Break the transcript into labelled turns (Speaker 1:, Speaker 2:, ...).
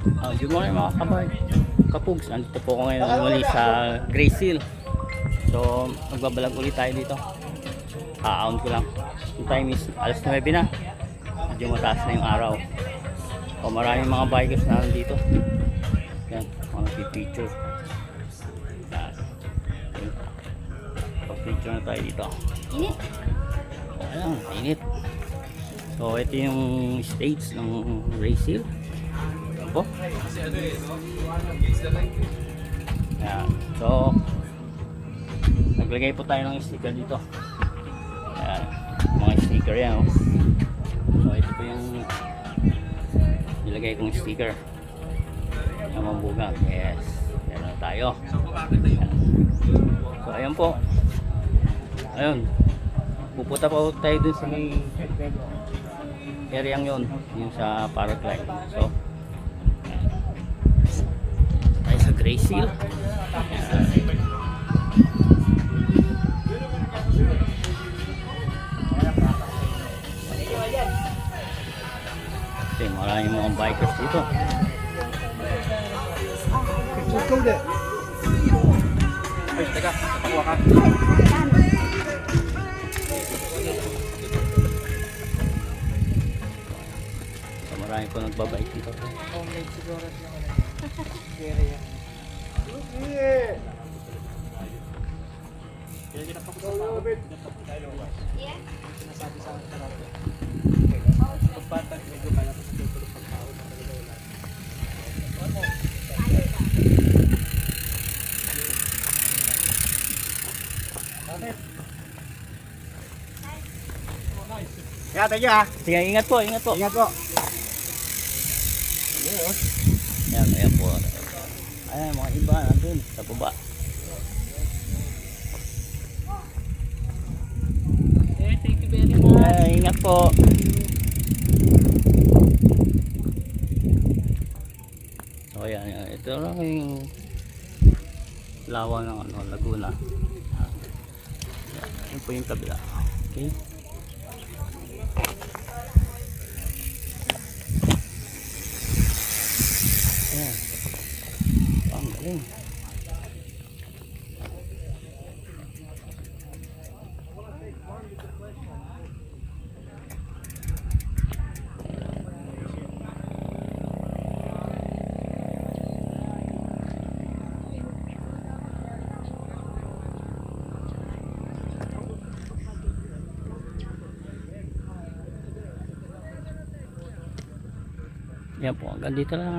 Speaker 1: Good morning mga kabay, kapugs. Nandito po ako ngayon muli sa Grace Hill. So magbabalag ulit tayo dito. Ka-count ko lang. Yung time is alas 9 na. Medyo mataas na yung araw. O maraming mga bikers na nandito. Yan, mga picture. Yan. Pag-picture na tayo dito.
Speaker 2: Init.
Speaker 1: Ayan, init. So ito yung stage ng Grace Hill. Po. Ayan. So naglagay po tayo ng sticker dito. Ayan. Mga sticker yan, oh. So ito po yung nilagay kong sticker na mambugang. Yes, yan na tayo. Ayan. So ayan po. Ayun, pupunta po tayo dun sa may area yun, yung sa paraglide. So tayo sa Grace Hill. Okay, maraming mga bikers dito.
Speaker 3: Ay, teka, pakuha ka.
Speaker 1: So marami po nagbabike dito.
Speaker 3: Homemade siguro yung area. Kaya ginapakot sa tao.
Speaker 2: Yeah.
Speaker 3: Sinasabi sa akin parang pagpatag, medyo kala ko sa tulog ng tao. Yeah, thank you ha.
Speaker 1: Sige, ingat po, ingat po.
Speaker 3: Ingat po.
Speaker 1: Ayan, ayan po. Ayan, mga iba nandun sa baba.
Speaker 3: Thank you very much.
Speaker 1: Ay, ingat po. So ayan, ayan. Ito lang yung lawa ng ano, Laguna. Ayan po yung kabila. Okay. Ayan. Ang galing. Yan po, hanggang dito lang.